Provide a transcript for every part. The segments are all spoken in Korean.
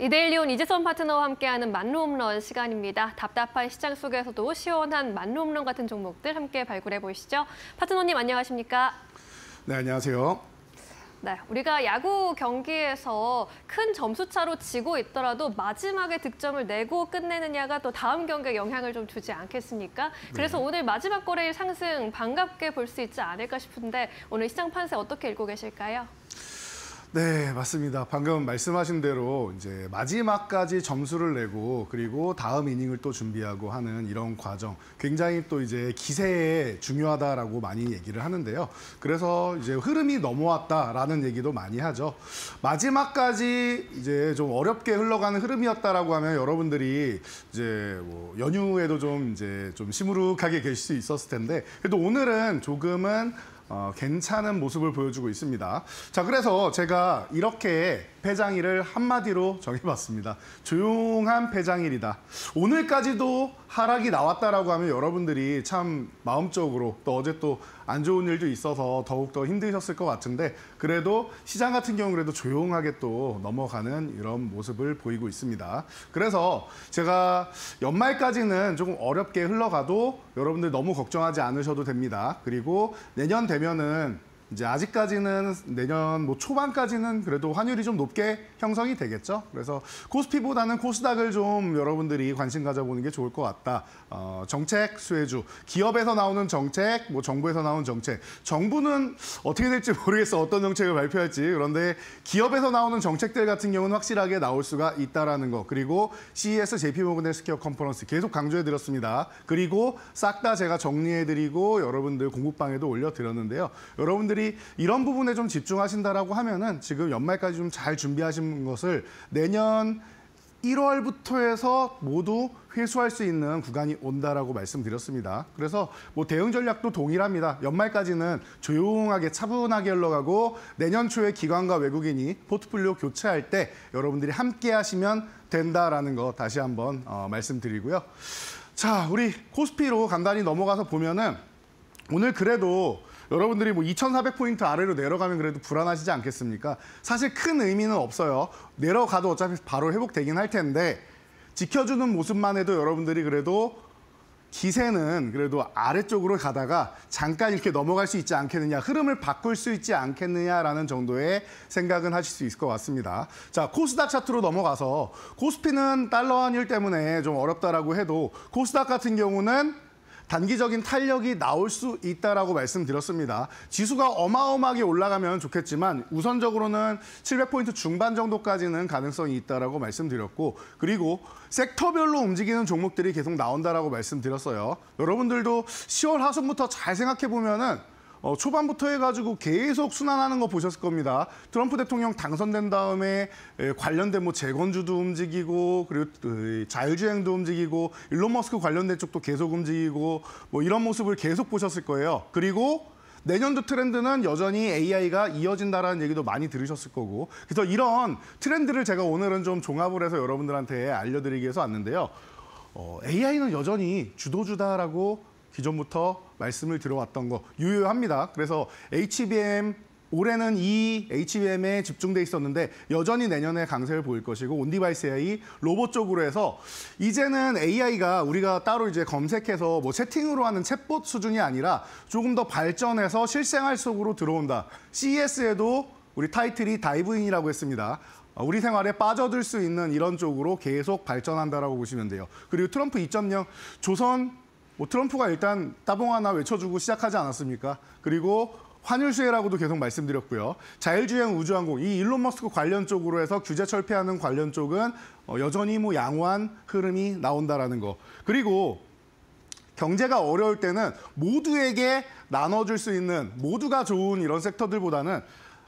이데일리온 이재선 파트너와 함께하는 만루홈런 시간입니다. 답답한 시장 속에서도 시원한 만루홈런 같은 종목들 함께 발굴해 보시죠. 파트너님 안녕하십니까? 네, 안녕하세요. 네, 우리가 야구 경기에서 큰 점수차로 지고 있더라도 마지막에 득점을 내고 끝내느냐가 또 다음 경기에 영향을 좀 주지 않겠습니까? 그래서 네. 오늘 마지막 거래일 상승 반갑게 볼 수 있지 않을까 싶은데 오늘 시장 판세 어떻게 읽고 계실까요? 네, 맞습니다. 방금 말씀하신 대로 이제 마지막까지 점수를 내고 그리고 다음 이닝을 또 준비하고 하는 이런 과정 굉장히 또 이제 기세에 중요하다라고 많이 얘기를 하는데요. 그래서 이제 흐름이 넘어왔다라는 얘기도 많이 하죠. 마지막까지 이제 좀 어렵게 흘러가는 흐름이었다라고 하면 여러분들이 이제 뭐 연휴에도 좀 이제 좀 시무룩하게 계실 수 있었을 텐데 그래도 오늘은 조금은 괜찮은 모습을 보여주고 있습니다. 자, 그래서 제가 이렇게 패장일을 한마디로 정해봤습니다. 조용한 패장일이다. 오늘까지도 하락이 나왔다라고 하면 여러분들이 참 마음적으로 또 어제 또 안 좋은 일도 있어서 더욱더 힘드셨을 것 같은데 그래도 시장 같은 경우 그래도 조용하게 또 넘어가는 이런 모습을 보이고 있습니다. 그래서 제가 연말까지는 조금 어렵게 흘러가도 여러분들 너무 걱정하지 않으셔도 됩니다. 그리고 내년 되면은 이제 아직까지는 내년 뭐 초반까지는 그래도 환율이 좀 높게 형성이 되겠죠. 그래서 코스피보다는 코스닥을 좀 여러분들이 관심 가져보는 게 좋을 것 같다. 정책 수혜주, 기업에서 나오는 정책, 뭐 정부에서 나오는 정책. 정부는 어떻게 될지 모르겠어. 어떤 정책을 발표할지. 그런데 기업에서 나오는 정책들 같은 경우는 확실하게 나올 수가 있다라는 거. 그리고 CES JP모건 헬스케어 컨퍼런스 계속 강조해드렸습니다. 그리고 싹 다 제가 정리해드리고 여러분들 공부방에도 올려드렸는데요. 여러분들이 이런 부분에 좀 집중하신다라고 하면은 지금 연말까지 좀 잘 준비하신 것을 내년 1월부터 해서 모두 회수할 수 있는 구간이 온다라고 말씀드렸습니다. 그래서 뭐 대응 전략도 동일합니다. 연말까지는 조용하게 차분하게 흘러가고 내년 초에 기관과 외국인이 포트폴리오 교체할 때 여러분들이 함께 하시면 된다라는 거 다시 한번 말씀드리고요. 자, 우리 코스피로 간단히 넘어가서 보면은 오늘 그래도 여러분들이 뭐 2,400포인트 아래로 내려가면 그래도 불안하시지 않겠습니까? 사실 큰 의미는 없어요. 내려가도 어차피 바로 회복되긴 할 텐데 지켜주는 모습만 해도 여러분들이 그래도 기세는 그래도 아래쪽으로 가다가 잠깐 이렇게 넘어갈 수 있지 않겠느냐, 흐름을 바꿀 수 있지 않겠느냐라는 정도의 생각은 하실 수 있을 것 같습니다. 자, 코스닥 차트로 넘어가서 코스피는 달러 환율 때문에 좀 어렵다라고 해도 코스닥 같은 경우는 단기적인 탄력이 나올 수 있다라고 말씀드렸습니다. 지수가 어마어마하게 올라가면 좋겠지만 우선적으로는 700포인트 중반 정도까지는 가능성이 있다라고 말씀드렸고 그리고 섹터별로 움직이는 종목들이 계속 나온다라고 말씀드렸어요. 여러분들도 10월 하순부터 잘 생각해 보면은 초반부터 해가지고 계속 순환하는 거 보셨을 겁니다. 트럼프 대통령 당선된 다음에 관련된 뭐 재건주도 움직이고 그리고 자율주행도 움직이고 일론 머스크 관련된 쪽도 계속 움직이고 뭐 이런 모습을 계속 보셨을 거예요. 그리고 내년도 트렌드는 여전히 AI가 이어진다라는 얘기도 많이 들으셨을 거고 그래서 이런 트렌드를 제가 오늘은 좀 종합을 해서 여러분들한테 알려드리기 위해서 왔는데요. AI는 여전히 주도주다라고 기존부터 말씀을 들어왔던 거 유효합니다. 그래서 HBM 올해는 이 HBM에 집중돼 있었는데 여전히 내년에 강세를 보일 것이고 온디바이스 AI 로봇 쪽으로 해서 이제는 AI가 우리가 따로 이제 검색해서 뭐 채팅으로 하는 챗봇 수준이 아니라 조금 더 발전해서 실생활 속으로 들어온다. CES에도 우리 타이틀이 다이브인이라고 했습니다. 우리 생활에 빠져들 수 있는 이런 쪽으로 계속 발전한다라고 보시면 돼요. 그리고 트럼프 2.0 조선 뭐 트럼프가 일단 따봉 하나 외쳐주고 시작하지 않았습니까? 그리고 환율 수혜라고도 계속 말씀드렸고요. 자율주행 우주항공, 이 일론 머스크 관련 쪽으로 해서 규제 철폐하는 관련 쪽은 여전히 뭐 양호한 흐름이 나온다라는 거. 그리고 경제가 어려울 때는 모두에게 나눠줄 수 있는 모두가 좋은 이런 섹터들보다는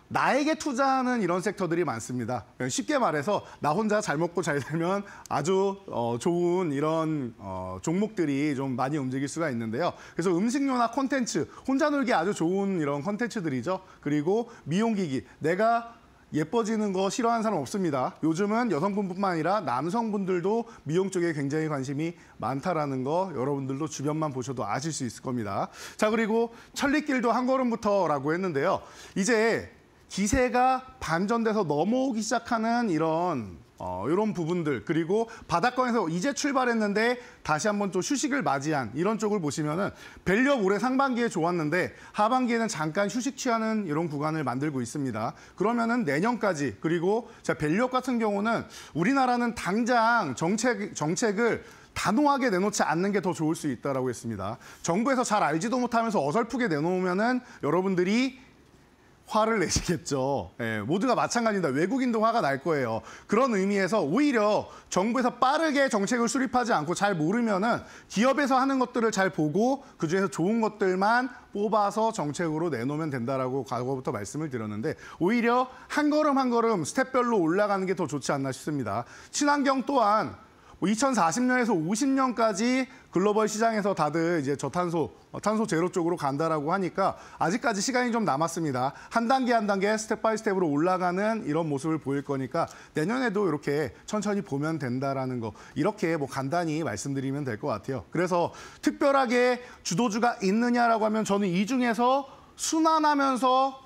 나에게 투자하는 이런 섹터들이 많습니다. 쉽게 말해서 나 혼자 잘 먹고 잘 살면 아주 좋은 이런 종목들이 좀 많이 움직일 수가 있는데요. 그래서 음식료나 콘텐츠, 혼자 놀기 아주 좋은 이런 콘텐츠들이죠. 그리고 미용기기, 내가 예뻐지는 거 싫어하는 사람 없습니다. 요즘은 여성분뿐만 아니라 남성분들도 미용 쪽에 굉장히 관심이 많다라는 거 여러분들도 주변만 보셔도 아실 수 있을 겁니다. 자, 그리고 천리길도 한 걸음부터라고 했는데요. 이제 기세가 반전돼서 넘어오기 시작하는 이런 이런 부분들 그리고 바닥권에서 이제 출발했는데 다시 한번 또 휴식을 맞이한 이런 쪽을 보시면은 밸류업 올해 상반기에 좋았는데 하반기에는 잠깐 휴식 취하는 이런 구간을 만들고 있습니다. 그러면은 내년까지 그리고 자 밸류업 같은 경우는 우리나라는 당장 정책을 단호하게 내놓지 않는 게 더 좋을 수 있다라고 했습니다. 정부에서 잘 알지도 못하면서 어설프게 내놓으면은 여러분들이 화를 내시겠죠. 예, 모두가 마찬가지입니다. 외국인도 화가 날 거예요. 그런 의미에서 오히려 정부에서 빠르게 정책을 수립하지 않고 잘 모르면은 기업에서 하는 것들을 잘 보고 그중에서 좋은 것들만 뽑아서 정책으로 내놓으면 된다라고 과거부터 말씀을 드렸는데 오히려 한 걸음 한 걸음 스텝별로 올라가는 게 더 좋지 않나 싶습니다. 친환경 또한 2040년에서 50년까지 글로벌 시장에서 다들 이제 탄소 제로 쪽으로 간다라고 하니까 아직까지 시간이 좀 남았습니다. 한 단계 한 단계 스텝 바이 스텝으로 올라가는 이런 모습을 보일 거니까 내년에도 이렇게 천천히 보면 된다라는 거 이렇게 뭐 간단히 말씀드리면 될 것 같아요. 그래서 특별하게 주도주가 있느냐라고 하면 저는 이 중에서 순환하면서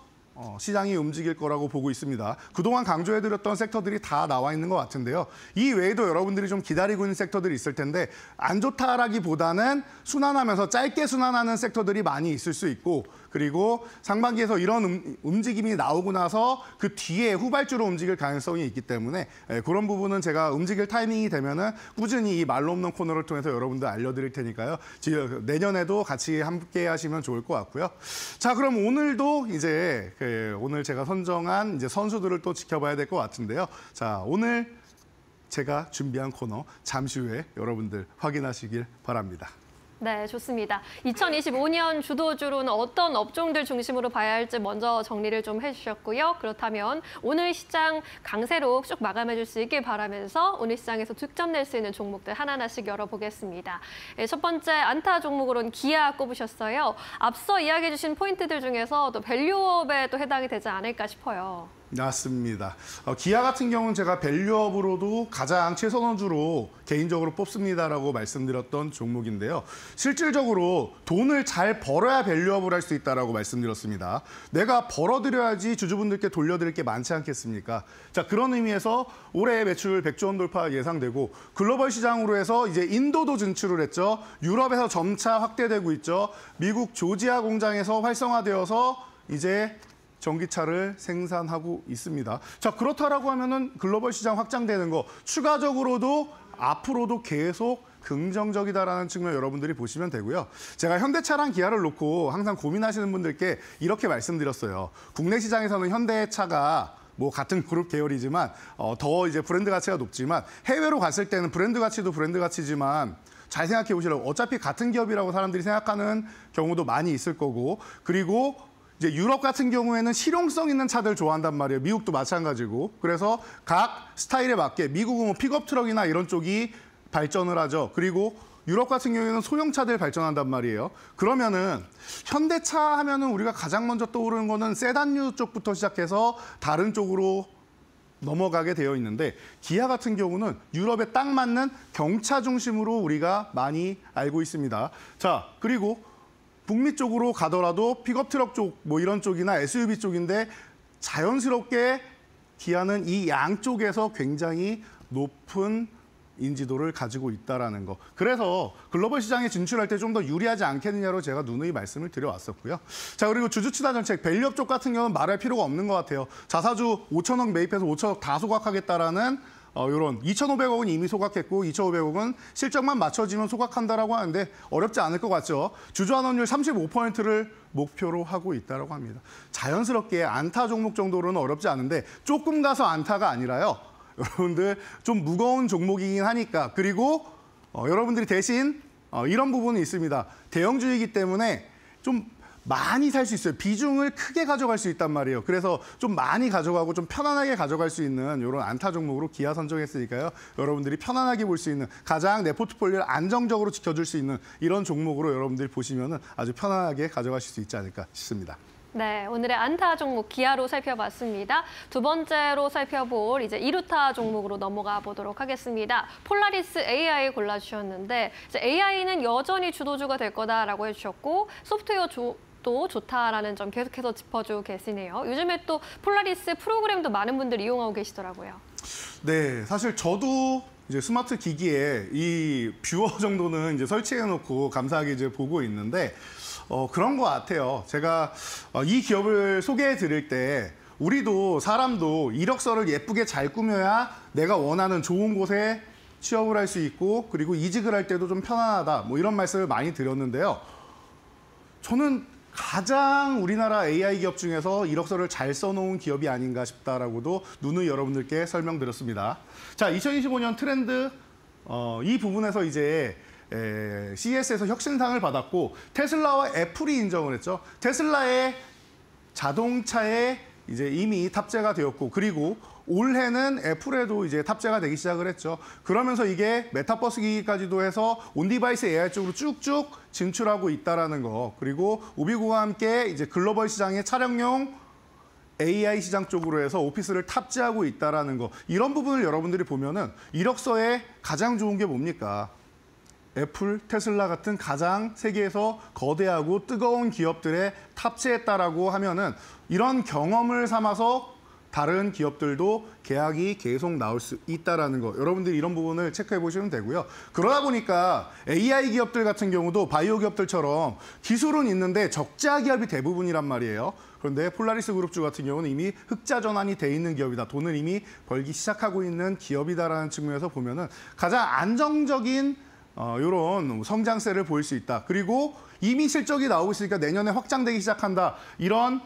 시장이 움직일 거라고 보고 있습니다. 그동안 강조해드렸던 섹터들이 다 나와 있는 것 같은데요. 이 외에도 여러분들이 좀 기다리고 있는 섹터들이 있을 텐데 안 좋다라기보다는 순환하면서 짧게 순환하는 섹터들이 많이 있을 수 있고 그리고 상반기에서 이런 움직임이 나오고 나서 그 뒤에 후발주로 움직일 가능성이 있기 때문에 그런 부분은 제가 움직일 타이밍이 되면은 꾸준히 이 말로 없는 코너를 통해서 여러분들 알려드릴 테니까요. 내년에도 같이 함께 하시면 좋을 것 같고요. 자, 그럼 오늘도 이제 오늘 제가 선정한 이제 선수들을 또 지켜봐야 될 것 같은데요. 자, 오늘 제가 준비한 코너 잠시 후에 여러분들 확인하시길 바랍니다. 네, 좋습니다. 2025년 주도주로는 어떤 업종들 중심으로 봐야 할지 먼저 정리를 좀 해주셨고요. 그렇다면 오늘 시장 강세로 쭉 마감해줄 수 있길 바라면서 오늘 시장에서 득점 낼 수 있는 종목들 하나하나씩 열어보겠습니다. 첫 번째 안타 종목으로는 기아 꼽으셨어요. 앞서 이야기해주신 포인트들 중에서 또 밸류업에 또 해당이 되지 않을까 싶어요. 맞습니다. 기아 같은 경우는 제가 밸류업으로도 가장 최선원주로 개인적으로 뽑습니다라고 말씀드렸던 종목인데요. 실질적으로 돈을 잘 벌어야 밸류업을 할 수 있다라고 말씀드렸습니다. 내가 벌어들여야지 주주분들께 돌려드릴 게 많지 않겠습니까? 자, 그런 의미에서 올해 매출 100조 원 돌파 예상되고 글로벌 시장으로 해서 이제 인도도 진출을 했죠. 유럽에서 점차 확대되고 있죠. 미국 조지아 공장에서 활성화되어서 이제 전기차를 생산하고 있습니다. 자, 그렇다라고 하면은 글로벌 시장 확장되는 거 추가적으로도 앞으로도 계속 긍정적이다라는 측면 여러분들이 보시면 되고요. 제가 현대차랑 기아를 놓고 항상 고민하시는 분들께 이렇게 말씀드렸어요. 국내 시장에서는 현대차가 뭐 같은 그룹 계열이지만 더 이제 브랜드 가치가 높지만 해외로 갔을 때는 브랜드 가치도 브랜드 가치지만 잘 생각해 보시라고 어차피 같은 기업이라고 사람들이 생각하는 경우도 많이 있을 거고 그리고 이제 유럽 같은 경우에는 실용성 있는 차들 좋아한단 말이에요. 미국도 마찬가지고. 그래서 각 스타일에 맞게 미국은 뭐 픽업 트럭이나 이런 쪽이 발전을 하죠. 그리고 유럽 같은 경우에는 소형차들 발전한단 말이에요. 그러면은 현대차 하면은 우리가 가장 먼저 떠오르는 거는 세단류 쪽부터 시작해서 다른 쪽으로 넘어가게 되어 있는데 기아 같은 경우는 유럽에 딱 맞는 경차 중심으로 우리가 많이 알고 있습니다. 자, 그리고 북미 쪽으로 가더라도 픽업 트럭 쪽, 뭐 이런 쪽이나 SUV 쪽인데 자연스럽게 기아는 이 양쪽에서 굉장히 높은 인지도를 가지고 있다라는 거. 그래서 글로벌 시장에 진출할 때 좀 더 유리하지 않겠느냐로 제가 누누이 말씀을 드려왔었고요. 자, 그리고 주주치단 정책, 밸류업 쪽 같은 경우는 말할 필요가 없는 것 같아요. 자사주 5천억 매입해서 5천억 다 소각하겠다라는 이런 2,500억은 이미 소각했고 2,500억은 실적만 맞춰지면 소각한다라고 하는데 어렵지 않을 것 같죠. 주주환원율 35%를 목표로 하고 있다라고 합니다. 자연스럽게 안타 종목 정도로는 어렵지 않은데 조금 가서 안타가 아니라요. 여러분들 좀 무거운 종목이긴 하니까 그리고 여러분들이 대신 이런 부분이 있습니다. 대형주이기 때문에 좀 많이 살 수 있어요. 비중을 크게 가져갈 수 있단 말이에요. 그래서 좀 많이 가져가고 좀 편안하게 가져갈 수 있는 이런 안타 종목으로 기아 선정했으니까요. 여러분들이 편안하게 볼 수 있는 가장 내 포트폴리오를 안정적으로 지켜줄 수 있는 이런 종목으로 여러분들이 보시면 아주 편안하게 가져가실 수 있지 않을까 싶습니다. 네, 오늘의 안타 종목 기아로 살펴봤습니다. 두 번째로 살펴볼 이제 2루타 종목으로 넘어가 보도록 하겠습니다. 폴라리스 AI 골라주셨는데 이제 AI는 여전히 주도주가 될 거다라고 해주셨고 소프트웨어 또 좋다라는 점 계속해서 짚어주고 계시네요. 요즘에 또 폴라리스 프로그램도 많은 분들이 이용하고 계시더라고요. 네, 사실 저도 이제 스마트 기기에 이 뷰어 정도는 이제 설치해놓고 감사하게 이제 보고 있는데 그런 것 같아요. 제가 이 기업을 소개해 드릴 때 우리도 사람도 이력서를 예쁘게 잘 꾸며야 내가 원하는 좋은 곳에 취업을 할 수 있고 그리고 이직을 할 때도 좀 편안하다 뭐 이런 말씀을 많이 드렸는데요. 저는 가장 우리나라 AI 기업 중에서 이력서를 잘 써놓은 기업이 아닌가 싶다라고도 누누이 여러분들께 설명드렸습니다. 자, 2025년 트렌드 이 부분에서 이제 CES에서 혁신상을 받았고 테슬라와 애플이 인정을 했죠. 테슬라의 자동차에 이제 이미 탑재가 되었고 그리고 올해는 애플에도 이제 탑재가 되기 시작을 했죠. 그러면서 이게 메타버스 기기까지도 해서 온디바이스 AI 쪽으로 쭉쭉 진출하고 있다라는 거. 그리고 오비고와 함께 이제 글로벌 시장의 차량용 AI 시장 쪽으로 해서 오피스를 탑재하고 있다라는 거. 이런 부분을 여러분들이 보면은 이력서에 가장 좋은 게 뭡니까? 애플, 테슬라 같은 가장 세계에서 거대하고 뜨거운 기업들에 탑재했다라고 하면은 이런 경험을 삼아서 다른 기업들도 계약이 계속 나올 수 있다라는 거. 여러분들이 이런 부분을 체크해 보시면 되고요. 그러다 보니까 AI 기업들 같은 경우도 바이오 기업들처럼 기술은 있는데 적자 기업이 대부분이란 말이에요. 그런데 폴라리스 그룹주 같은 경우는 이미 흑자 전환이 돼 있는 기업이다. 돈을 이미 벌기 시작하고 있는 기업이다라는 측면에서 보면은 가장 안정적인 이런 성장세를 보일 수 있다. 그리고 이미 실적이 나오고 있으니까 내년에 확장되기 시작한다. 이런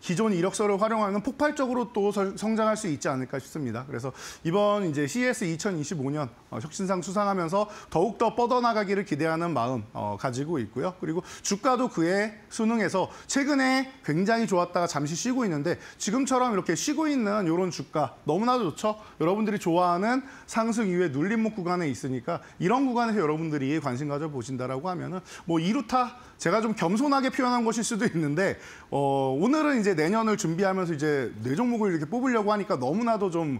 기존 이력서를 활용하는 폭발적으로 또 성장할 수 있지 않을까 싶습니다. 그래서 이번 이제 CES 2025년 혁신상 수상하면서 더욱더 뻗어나가기를 기대하는 마음 가지고 있고요. 그리고 주가도 그에 순응해서 최근에 굉장히 좋았다가 잠시 쉬고 있는데 지금처럼 이렇게 쉬고 있는 이런 주가 너무나도 좋죠. 여러분들이 좋아하는 상승 이후에 눌림목 구간에 있으니까 이런 구간에서 여러분들이 관심 가져 보신다라고 하면은 뭐 이루타 제가 좀 겸손하게 표현한 것일 수도 있는데 오늘은 이제 내년을 준비하면서 이제 네 종목을 이렇게 뽑으려고 하니까 너무나도 좀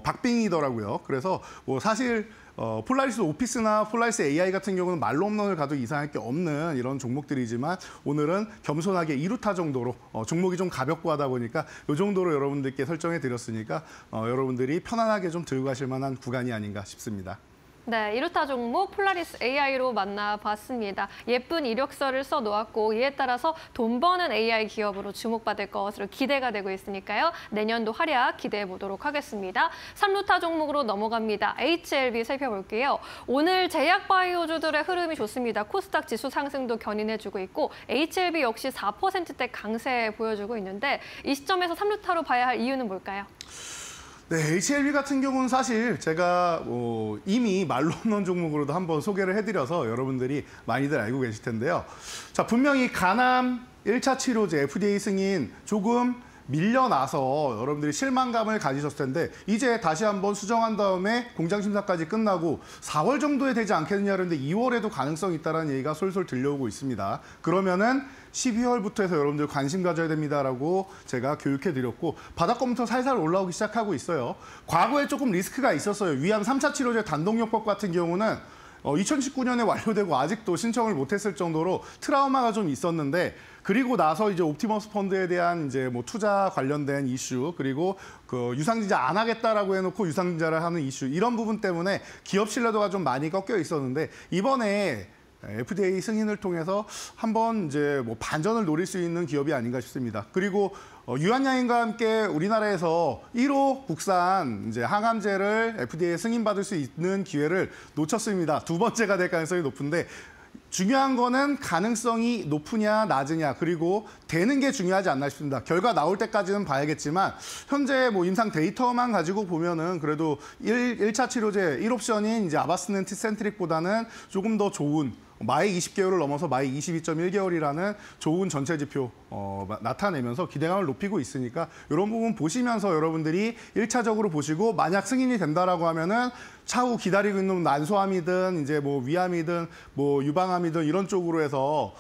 박빙이더라고요. 그래서 뭐 사실 폴라리스 오피스나 폴라리스 AI 같은 경우는 말로 홈런을 가도 이상할 게 없는 이런 종목들이지만 오늘은 겸손하게 2루타 정도로 종목이 좀 가볍고 하다 보니까 이 정도로 여러분들께 설정해 드렸으니까 여러분들이 편안하게 좀 들고 가실 만한 구간이 아닌가 싶습니다. 네, 이루타 종목 폴라리스 AI로 만나봤습니다. 예쁜 이력서를 써놓았고 이에 따라서 돈 버는 AI 기업으로 주목받을 것으로 기대가 되고 있으니까요. 내년도 활약 기대해 보도록 하겠습니다. 3루타 종목으로 넘어갑니다. HLB 살펴볼게요. 오늘 제약바이오주들의 흐름이 좋습니다. 코스닥 지수 상승도 견인해주고 있고 HLB 역시 4%대 강세 보여주고 있는데 이 시점에서 3루타로 봐야 할 이유는 뭘까요? 네, HLB 같은 경우는 사실 제가 이미 말로 없는 종목으로도 한번 소개를 해드려서 여러분들이 많이들 알고 계실 텐데요. 자, 분명히 간암 1차 치료제 FDA 승인 조금 밀려나서 여러분들이 실망감을 가지셨을 텐데 이제 다시 한번 수정한 다음에 공장 심사까지 끝나고 4월 정도에 되지 않겠느냐 그런데 2월에도 가능성이 있다는 얘기가 솔솔 들려오고 있습니다. 그러면은 12월부터 해서 여러분들 관심 가져야 됩니다라고 제가 교육해드렸고 바닥권부터 살살 올라오기 시작하고 있어요. 과거에 조금 리스크가 있었어요. 위암 3차 치료제 단독요법 같은 경우는 2019년에 완료되고 아직도 신청을 못했을 정도로 트라우마가 좀 있었는데 그리고 나서 이제 옵티머스 펀드에 대한 이제 뭐 투자 관련된 이슈 그리고 그 유상증자 안 하겠다라고 해놓고 유상증자를 하는 이슈 이런 부분 때문에 기업 신뢰도가 좀 많이 꺾여 있었는데 이번에 FDA 승인을 통해서 한번 이제 뭐 반전을 노릴 수 있는 기업이 아닌가 싶습니다. 그리고 유한양인과 함께 우리나라에서 1호 국산 이제 항암제를 FDA 승인받을 수 있는 기회를 놓쳤습니다. 두 번째가 될 가능성이 높은데 중요한 거는 가능성이 높으냐 낮으냐 그리고 되는 게 중요하지 않나 싶습니다. 결과 나올 때까지는 봐야겠지만 현재 뭐 임상 데이터만 가지고 보면은 그래도 1차 치료제 1옵션인 이제 아바스는 티센트릭보다는 조금 더 좋은 마이 20개월을 넘어서 마이 22.1개월이라는 좋은 전체 지표 나타내면서 기대감을 높이고 있으니까 이런 부분 보시면서 여러분들이 1차적으로 보시고 만약 승인이 된다라고 하면은 차후 기다리고 있는 난소암이든 이제 뭐 위암이든 뭐 유방암이든 이런 쪽으로 해서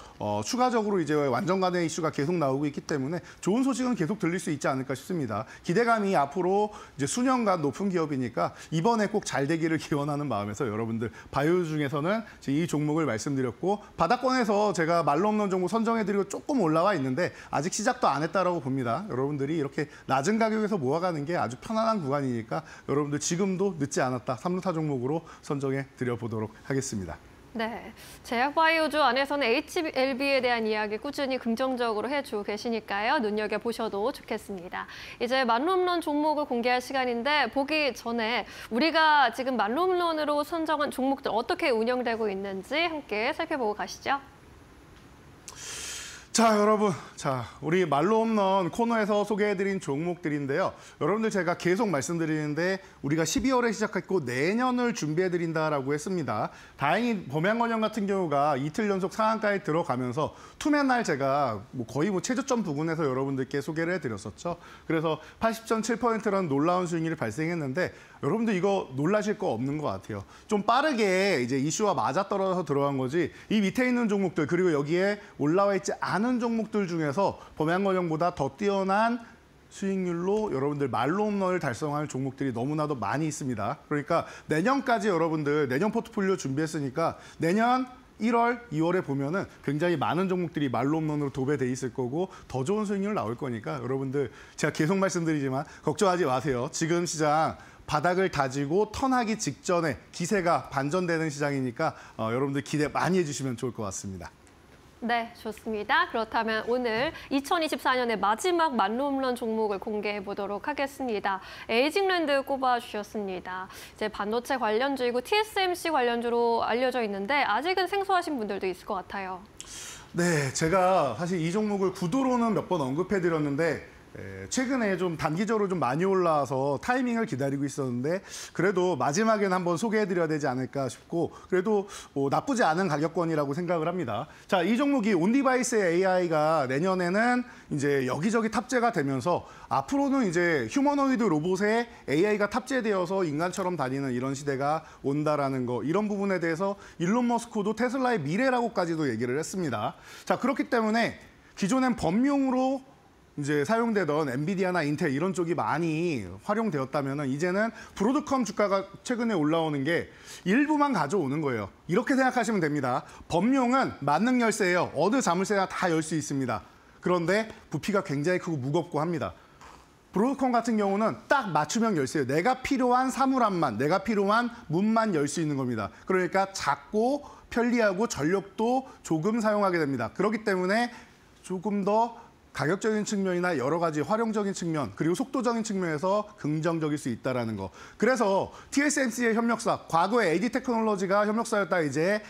추가적으로 이제 완전 간의 이슈가 계속 나오고 있기 때문에 좋은 소식은 계속 들릴 수 있지 않을까 싶습니다. 기대감이 앞으로 이제 수년간 높은 기업이니까 이번에 꼭 잘 되기를 기원하는 마음에서 여러분들 바이오 중에서는 이 종목을 말씀드렸고 바닥권에서 제가 말로 없는 종목 선정해드리고 조금 올라와 있는데 있는데 아직 시작도 안 했다라고 봅니다. 여러분들이 이렇게 낮은 가격에서 모아가는 게 아주 편안한 구간이니까 여러분들 지금도 늦지 않았다. 3루타 종목으로 선정해 드려보도록 하겠습니다. 네, 제약바이오주 안에서는 HLB에 대한 이야기 꾸준히 긍정적으로 해주고 계시니까요. 눈여겨보셔도 좋겠습니다. 이제 만룸론 종목을 공개할 시간인데 보기 전에 우리가 지금 만룸론으로 선정한 종목들 어떻게 운영되고 있는지 함께 살펴보고 가시죠. 자, 여러분. 자, 우리 말로 홈런 코너에서 소개해드린 종목들인데요. 여러분들 제가 계속 말씀드리는데 우리가 12월에 시작했고 내년을 준비해드린다라고 했습니다. 다행히 범양건영 같은 경우가 이틀 연속 상한가에 들어가면서 투맨날 제가 거의 최저점 부근에서 여러분들께 소개를 해드렸었죠. 그래서 80.7%라는 놀라운 수익률이 발생했는데 여러분들 이거 놀라실 거 없는 것 같아요. 좀 빠르게 이제 이슈와 맞아떨어져서 들어간 거지 이 밑에 있는 종목들 그리고 여기에 올라와 있지 않은 종목들 중에서 범양건영보다 더 뛰어난 수익률로 여러분들 말로 홈런을 달성할 종목들이 너무나도 많이 있습니다. 그러니까 내년까지 여러분들 내년 포트폴리오 준비했으니까 내년 1월, 2월에 보면은 굉장히 많은 종목들이 말로 홈런으로 도배돼 있을 거고 더 좋은 수익률 나올 거니까 여러분들 제가 계속 말씀드리지만 걱정하지 마세요. 지금 시장 바닥을 다지고 턴하기 직전에 기세가 반전되는 시장이니까 여러분들 기대 많이 해주시면 좋을 것 같습니다. 네, 좋습니다. 그렇다면 오늘 2024년의 마지막 만룸런 종목을 공개해 보도록 하겠습니다. 에이징랜드 꼽아주셨습니다. 이제 반도체 관련주이고 TSMC 관련주로 알려져 있는데 아직은 생소하신 분들도 있을 것 같아요. 네, 제가 사실 이 종목을 구도로는 몇 번 언급해드렸는데 최근에 좀 단기적으로 좀 많이 올라와서 타이밍을 기다리고 있었는데 그래도 마지막에는 한번 소개해드려야 되지 않을까 싶고 그래도 나쁘지 않은 가격권이라고 생각을 합니다. 자, 이 종목이 온디바이스의 AI가 내년에는 이제 여기저기 탑재가 되면서 앞으로는 이제 휴머노이드 로봇에 AI가 탑재되어서 인간처럼 다니는 이런 시대가 온다라는 거 이런 부분에 대해서 일론 머스크도 테슬라의 미래라고까지도 얘기를 했습니다. 자, 그렇기 때문에 기존엔 범용으로 이제 사용되던 엔비디아나 인텔 이런 쪽이 많이 활용되었다면 이제는 브로드컴 주가가 최근에 올라오는 게 일부만 가져오는 거예요. 이렇게 생각하시면 됩니다. 범용은 만능 열쇠예요. 어느 자물쇠나 다 열 수 있습니다. 그런데 부피가 굉장히 크고 무겁고 합니다. 브로드컴 같은 경우는 딱 맞춤형 열쇠예요. 내가 필요한 사물함만, 내가 필요한 문만 열 수 있는 겁니다. 그러니까 작고 편리하고 전력도 조금 사용하게 됩니다. 그렇기 때문에 조금 더 가격적인 측면이나 여러 가지 활용적인 측면 그리고 속도적인 측면에서 긍정적일 수 있다는 거. 그래서 TSMC의 협력사, 과거에 AD 테크놀로지가 협력사였다 이제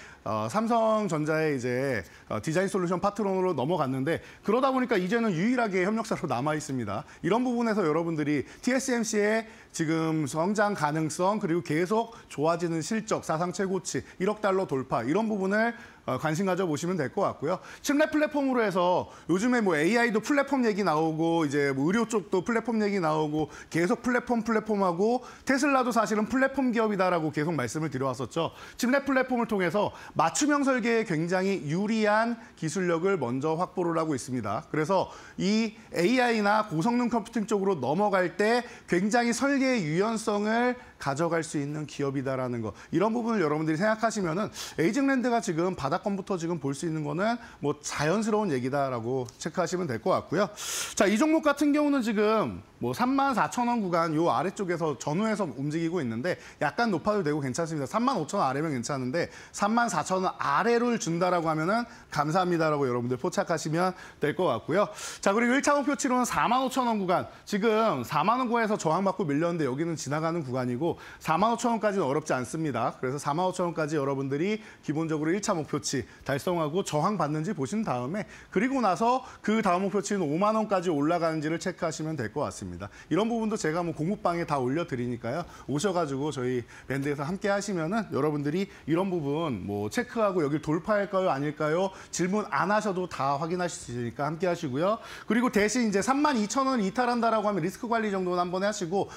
삼성전자의 이제 디자인 솔루션 파트너로 넘어갔는데 그러다 보니까 이제는 유일하게 협력사로 남아 있습니다. 이런 부분에서 여러분들이 TSMC의 지금 성장 가능성 그리고 계속 좋아지는 실적, 사상 최고치, 1억 달러 돌파 이런 부분을 관심 가져보시면 될 것 같고요. 칩랩 플랫폼으로 해서 요즘에 뭐 AI도 플랫폼 얘기 나오고 이제 뭐 의료 쪽도 플랫폼 얘기 나오고 계속 플랫폼하고 테슬라도 사실은 플랫폼 기업이다라고 계속 말씀을 드려왔었죠. 칩랩 플랫폼을 통해서 맞춤형 설계에 굉장히 유리한 기술력을 먼저 확보를 하고 있습니다. 그래서 이 AI나 고성능 컴퓨팅 쪽으로 넘어갈 때 굉장히 설계의 유연성을 가져갈 수 있는 기업이다라는 거. 이런 부분을 여러분들이 생각하시면은 에이징랜드가 지금 바닥권부터 지금 볼 수 있는 거는 뭐 자연스러운 얘기다라고 체크하시면 될 것 같고요. 자, 이 종목 같은 경우는 지금 뭐 34,000원 구간 요 아래쪽에서 전후에서 움직이고 있는데 약간 높아도 되고 괜찮습니다. 35,000원 아래면 괜찮은데 34,000원 아래를 준다라고 하면은 감사합니다라고 여러분들 포착하시면 될 것 같고요. 자, 그리고 1차 목표치로는 45,000원 구간. 지금 4만 원 구간에서 저항받고 밀렸는데 여기는 지나가는 구간이고 45,000원까지는 어렵지 않습니다. 그래서 45,000원까지 여러분들이 기본적으로 1차 목표치 달성하고 저항 받는지 보신 다음에 그리고 나서 그 다음 목표치는 5만 원까지 올라가는지를 체크하시면 될 것 같습니다. 이런 부분도 제가 뭐 공부방에 다 올려드리니까요. 오셔가지고 저희 밴드에서 함께 하시면은 여러분들이 이런 부분 뭐 체크하고 여기 돌파할까요 아닐까요? 질문 안 하셔도 다 확인하실 수 있으니까 함께 하시고요. 그리고 대신 이제 32,000원 이탈한다라고 하면 리스크 관리 정도는 한번 하시고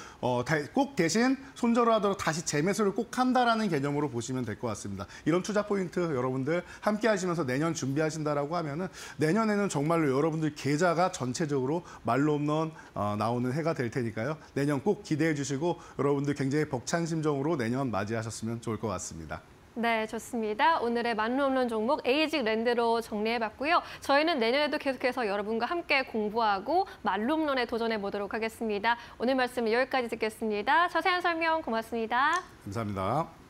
꼭 대신 손절을 하더라도 다시 재매수를 꼭 한다라는 개념으로 보시면 될 것 같습니다. 이런 투자 포인트 여러분들 함께 하시면서 내년 준비하신다라고 하면은 내년에는 정말로 여러분들 계좌가 전체적으로 말로 없는 나오는 해가 될 테니까요. 내년 꼭 기대해 주시고 여러분들 굉장히 벅찬 심정으로 내년 맞이하셨으면 좋을 것 같습니다. 네, 좋습니다. 오늘의 만홈런 종목 에이직 랜드로 정리해봤고요. 저희는 내년에도 계속해서 여러분과 함께 공부하고 만홈런에 도전해 보도록 하겠습니다. 오늘 말씀 여기까지 듣겠습니다. 자세한 설명 고맙습니다. 감사합니다.